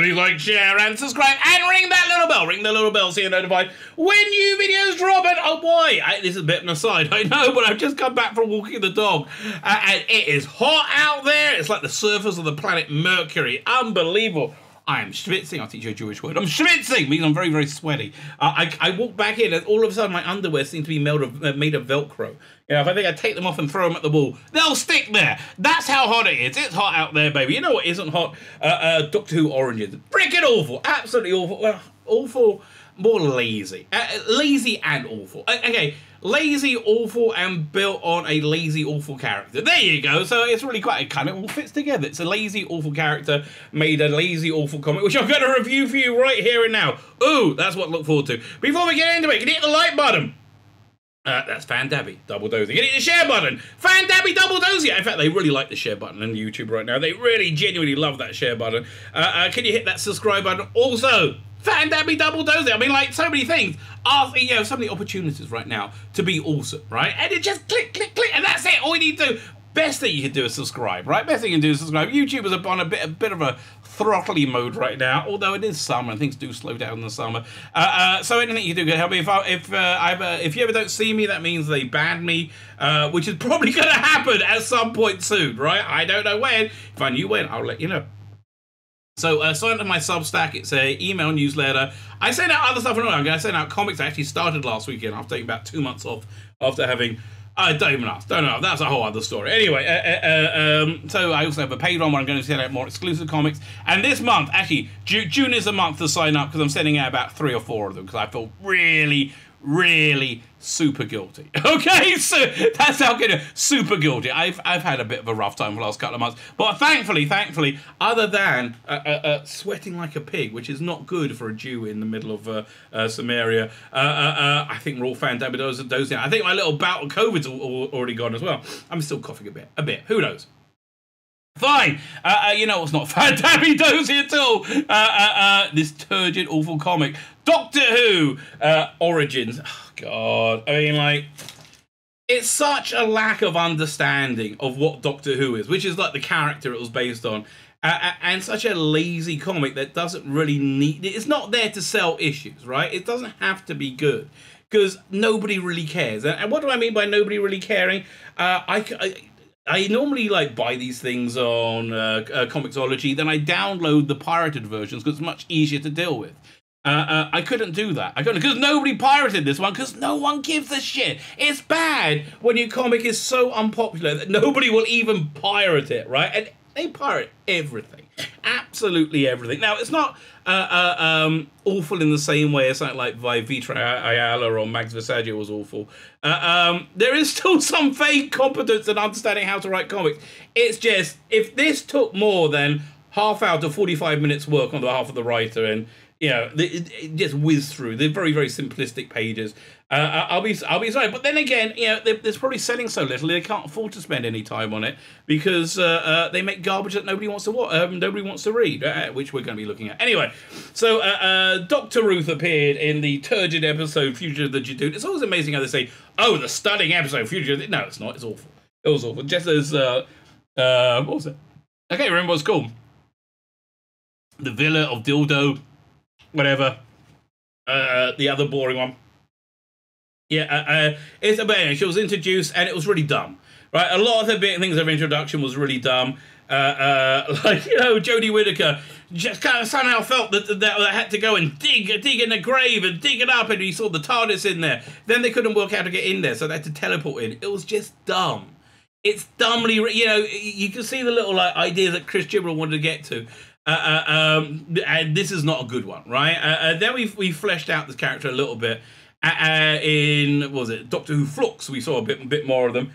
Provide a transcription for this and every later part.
please like, share, and subscribe, and ring that little bell. Ring the little bell so you're notified when new videos drop. And oh boy, this is a bit of an aside, I know, but I've just come back from walking the dog, and it is hot out there. It's like the surface of the planet Mercury. Unbelievable. I am schwitzing. I'll teach you a Jewish word. I'm schwitzing, means I'm very, very sweaty. I walk back in, and all of a sudden my underwear seems to be made of Velcro. You know, if I think I take them off and throw them at the wall, they'll stick there. That's how hot it is. It's hot out there, baby. You know what isn't hot? Doctor Who oranges. Freaking awful. Absolutely awful. Well, awful, more lazy. Lazy and awful. Okay. Lazy, awful, and built on a lazy, awful character. There you go. So it's really quite, it kind of all fits together. It's a lazy, awful character made a lazy, awful comic, which I'm going to review for you right here and now. Ooh, that's what to look forward to. Before we get into it, can you hit the like button? That's Fandabby, double dozy. Can you hit the share button? Fandabby, double dozy. In fact, they really like the share button on YouTube right now. They really, genuinely love that share button. Can you hit that subscribe button? Also, Fandabby, double dozy. I mean, like, so many things. You know, so many opportunities right now to be awesome, right? And it just click, click, click, and that's it. All you need to do. Best thing you can do is subscribe, right? Best thing you can do is subscribe. YouTubers are on a bit of a throttly mode right now, although it is summer and things do slow down in the summer. So anything you do can help me. If you ever don't see me, that means they banned me, which is probably going to happen at some point soon, right? I don't know when. If I knew when, I'll let you know. So sign up to my Substack. It's a email newsletter. I send out other stuff. I'm going to send out comics. I actually started last weekend after taking about 2 months off after having... don't even ask. Don't know. That's a whole other story. Anyway, so I also have a paid one where I'm going to send out more exclusive comics. And this month, actually, June is a month to sign up because I'm sending out about 3 or 4 of them because I feel really, really super guilty. Okay, so that's how good. Super guilty. I've had a bit of a rough time for the last couple of months, but thankfully, other than sweating like a pig, which is not good for a Jew in the middle of Samaria, I think we're all Fandabby dozing. I think my little bout of COVID's already gone as well. I'm still coughing a bit. Who knows? Fine. You know what's not Fandabby dozy at all? This turgid, awful comic, Doctor Who Origins. Oh, God. I mean, like, it's such a lack of understanding of what Doctor Who is, which is like the character it was based on, and such a lazy comic that doesn't really need... It's not there to sell issues, right? It doesn't have to be good, because nobody really cares. And what do I mean by nobody really caring? I normally like buy these things on Comixology, then I download the pirated versions because it's much easier to deal with. I couldn't do that. I couldn't, because nobody pirated this one, because no one gives a shit. It's bad when your comic is so unpopular that nobody will even pirate it, right? And they pirate everything. Absolutely everything. Now, it's not awful in the same way as something like Vitra Ayala or Max Versace was awful. There is still some vague competence in understanding how to write comics. It's just, if this took more than half hour to 45 minutes work on behalf of the writer, and you know, it just whizzed through the very, very simplistic pages, I'll be sorry. But then again, you know, they're probably selling so little they can't afford to spend any time on it because they make garbage that nobody wants to read, which we're going to be looking at anyway. So Dr. Ruth appeared in the turgid episode Future of the Jadoon. It's always amazing how they say, "Oh, the stunning episode Future." No, it's not. It's awful. It was awful. Just as what was it? I can't remember what it's called. The Villa of Dildo. Whatever. The other boring one. Yeah, it's a she was introduced and it was really dumb. Right? A lot of the things of introduction was really dumb. Like, you know, Jodie Whittaker just kind of somehow felt that they had to go and dig in the grave and dig it up, and he saw the TARDIS in there. Then they couldn't work out how to get in there, so they had to teleport in. It was just dumb. It's dumbly, you know, you can see the little like idea that Chris Gibber wanted to get to. And this is not a good one, right? Then we fleshed out this character a little bit in, what was it, Doctor Who Flux. We saw a bit more of them,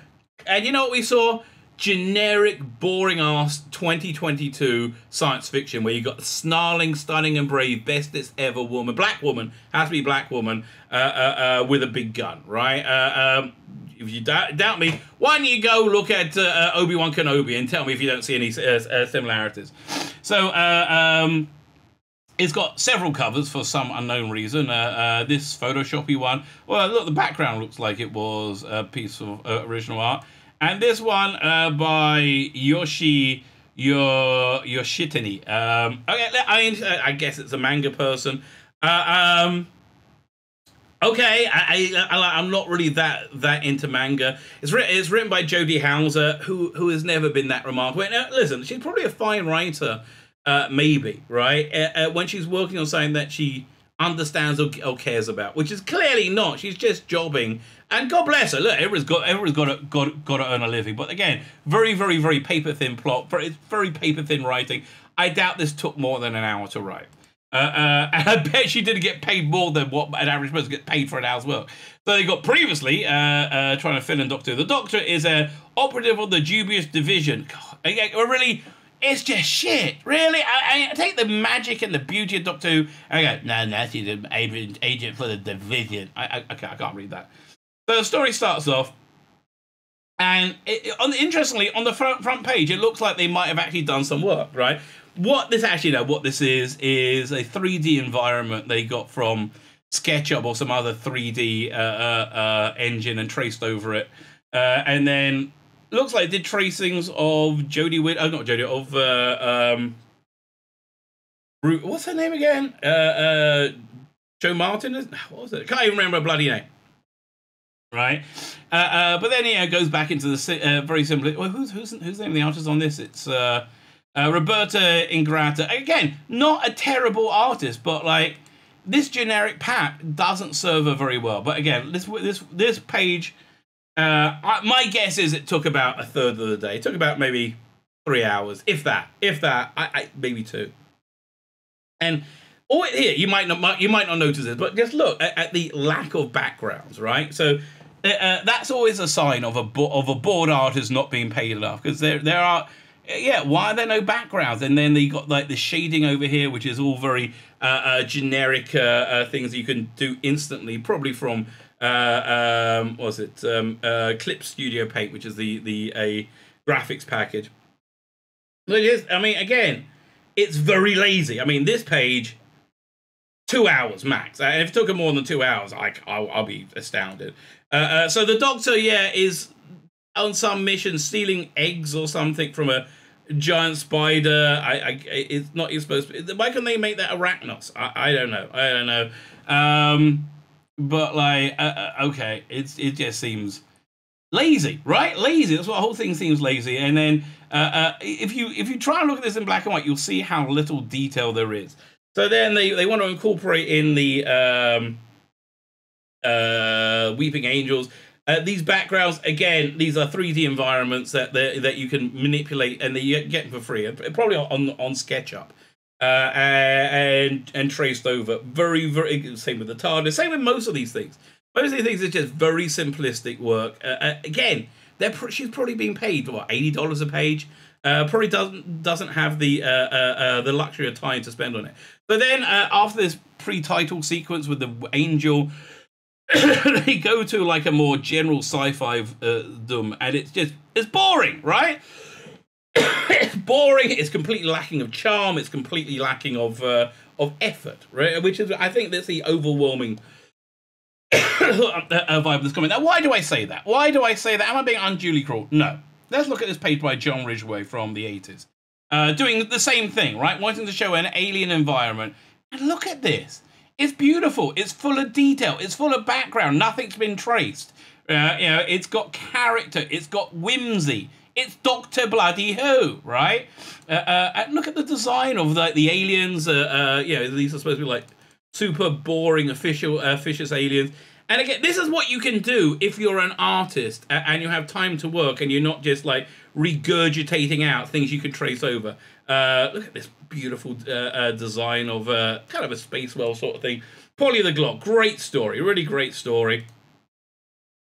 and you know what we saw? Generic, boring-ass 2022 science fiction where you got snarling, stunning, and brave, bestest ever woman, black woman, has to be black woman, with a big gun, right? If you doubt me, why don't you go look at Obi-Wan Kenobi and tell me if you don't see any similarities. So, it's got several covers for some unknown reason. This Photoshoppy one, well, look, the background looks like it was a piece of original art. And this one by Yoshi you're shitting. Okay, I guess it's a manga person. Okay, I'm not really that into manga. It's written by Jodie Hauser, who has never been that remarkable. Now, listen, she's probably a fine writer, maybe, right? When she's working on something that she understands or cares about, which is clearly not. She's just jobbing, and God bless her. Look, everyone's got to earn a living. But again, very, very, very paper thin plot. It's very paper thin writing. I doubt this took more than an hour to write. And I bet she didn't get paid more than what an average person gets paid for an hour's work. So they got previously trying to fill in Doctor. The Doctor is an operative on the dubious division. God, really. It's just shit, really. I take the magic and the beauty of Doctor Who. I go, no, she's an agent for the division. I can't read that. So the story starts off, and interestingly, on the front page, it looks like they might have actually done some work, right? What this is a 3D environment they got from SketchUp or some other 3D engine and traced over it, and then. Looks like they did tracings of Jodie what's her name again? Joe Martin? What was it? Can't even remember her bloody name. Right? But then it goes back into the very simply. Well, who's the name of the artist on this? It's Roberta Ingrata. Again, not a terrible artist, but like this generic pack doesn't serve her very well. But again, this page. My guess is it took about a third of the day. It took about maybe 3 hours, if that. I maybe 2. And here you might not notice it, but just look at the lack of backgrounds, right? So that's always a sign of a bored artist not being paid enough, because there are. Why are there no backgrounds? And then you got like the shading over here, which is all very generic things you can do instantly, probably from. Clip Studio Paint, which is the graphics package. But it is, I mean, again, it's very lazy. I mean, this page, 2 hours max. And if it took more than 2 hours, I'll be astounded. So the Doctor, is on some mission stealing eggs or something from a giant spider. It's not even supposed to. Why can they make that Arachnos? I don't know. But like, okay, it just seems lazy, right? Lazy. That's what the whole thing seems lazy. And then if you try and look at this in black and white, you'll see how little detail there is. So then they want to incorporate in the Weeping Angels. These backgrounds, again, these are 3D environments that you can manipulate, and that you get them for free, probably on SketchUp. And traced over. Very, very same with the TARDIS. Same with most of these things. Most of these things are just very simplistic work. Again, she's probably being paid what, $80 a page. Probably doesn't have the luxury of time to spend on it. But then after this pre-title sequence with the angel, they go to like a more general sci-fi doom, and it's boring, right? It's boring. It's completely lacking of charm. It's completely lacking of effort, right? Which is, I think, that's the overwhelming vibe of this comment. Now, why do I say that? Am I being unduly cruel? No. Let's look at this page by John Ridgway from the 80s, doing the same thing, right? Wanting to show an alien environment, and look at this. It's beautiful. It's full of detail. It's full of background. Nothing's been traced. It's got character. It's got whimsy. It's Doctor Bloody Who, right? And look at the design of the aliens. These are supposed to be like super boring, officious aliens. And again, this is what you can do if you're an artist and you have time to work and you're not just like regurgitating out things you can trace over. Look at this beautiful design of kind of a space well sort of thing. Polly the Glock, great story, really great story.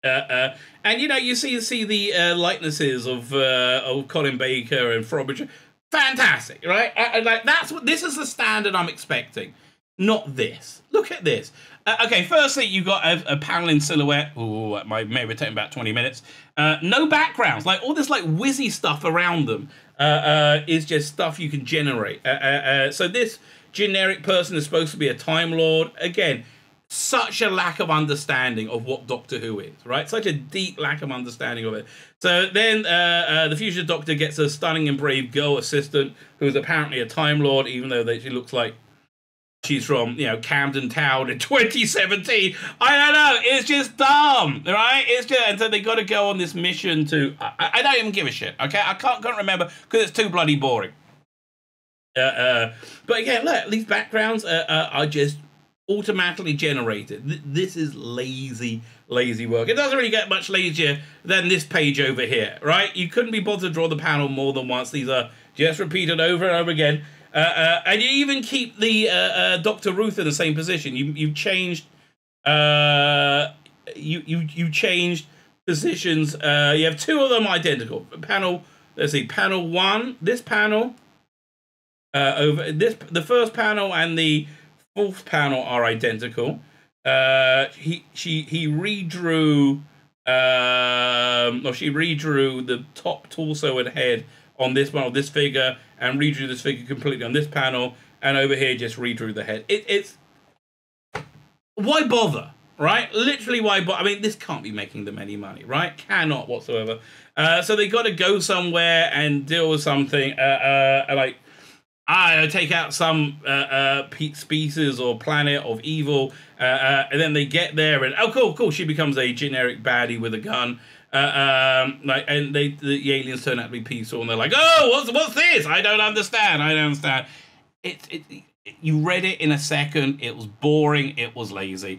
And you see the likenesses of Colin Baker and Frobisher. Fantastic, right? And like this is the standard I'm expecting, not this. Look at this. Okay, firstly, you got a panel in silhouette. Ooh, it may have taken about 20 minutes. No backgrounds, like all this like whizzy stuff around them is just stuff you can generate. So this generic person is supposed to be a Time Lord. Again, such a lack of understanding of what Doctor Who is, right? Such a deep lack of understanding of it. So then the future Doctor gets a stunning and brave girl assistant who is apparently a Time Lord, even though she looks like she's from, you know, Camden Town in 2017. I don't know. It's just dumb, right? It's just, and so they got to go on this mission to. I don't even give a shit. Okay, I can't remember because it's too bloody boring. But again, look, these backgrounds are just automatically generated. This is lazy work. It doesn't really get much lazier than this page over here, right? You couldn't be bothered to draw the panel more than once. These are just repeated over and over again. And you even keep the Dr. Ruth in the same position. You've changed you changed positions. You have two of them identical. Panel, let's see, panel 1, this panel over this, the first panel and the fourth panel are identical. He redrew or she redrew the top torso and head on this one, of this figure, and redrew this figure completely on this panel, and over here just redrew the head. It's why bother, right? Literally, why bother? I mean, this can't be making them any money, right? Cannot whatsoever. So they got to go somewhere and deal with something, like take out some species or planet of evil, and then they get there, and oh, cool, she becomes a generic baddie with a gun. And the aliens turn out to be peaceful, and they're like, "Oh, what's this? I don't understand. You read it in a second. It was boring. It was lazy.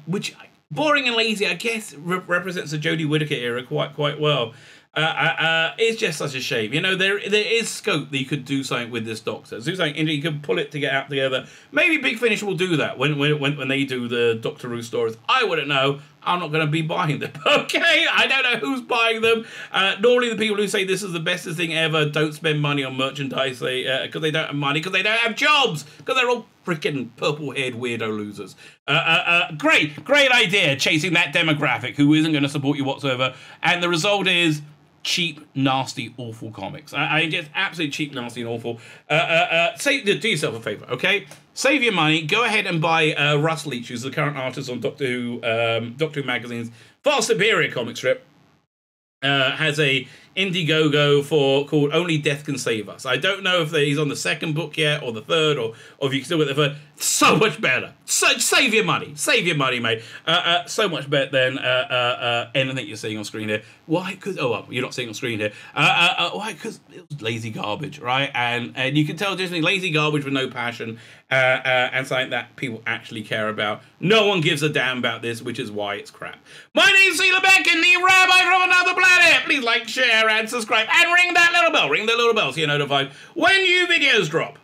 Which boring and lazy, I guess, represents the Jodie Whittaker era quite well. It's just such a shame. You know, there is scope that you could do something with this Doctor. Do something, you could pull it to get out together. Maybe Big Finish will do that when they do the Doctor Who stories. I wouldn't know. I'm not going to be buying them. Okay, I don't know who's buying them. Normally, the people who say this is the bestest thing ever don't spend money on merchandise because they don't have money, because they don't have jobs, because they're all freaking purple-haired weirdo losers. Great idea, chasing that demographic who isn't going to support you whatsoever, and the result is cheap, nasty, awful comics. I just absolutely cheap, nasty, and awful. Do yourself a favor, okay? Save your money. Go ahead and buy Russ Leach, who's the current artist on Doctor Who Magazine's far superior comic strip. Has a Indiegogo called Only Death Can Save Us. I don't know if he's on the second book yet, or the third, or if you can still get the third. So much better. Save your money. Save your money, mate. So much better than anything you're seeing on screen here. Why? Because you're not seeing on screen here. Why? Because it was lazy garbage, right? And you can tell Disney lazy garbage with no passion, and something that people actually care about. No one gives a damn about this, which is why it's crap. My name's Tzvi Lebetkin, the Rabbi from another planet. Please like, share, and subscribe, and ring that little bell. Ring the little bell so you're notified when new videos drop.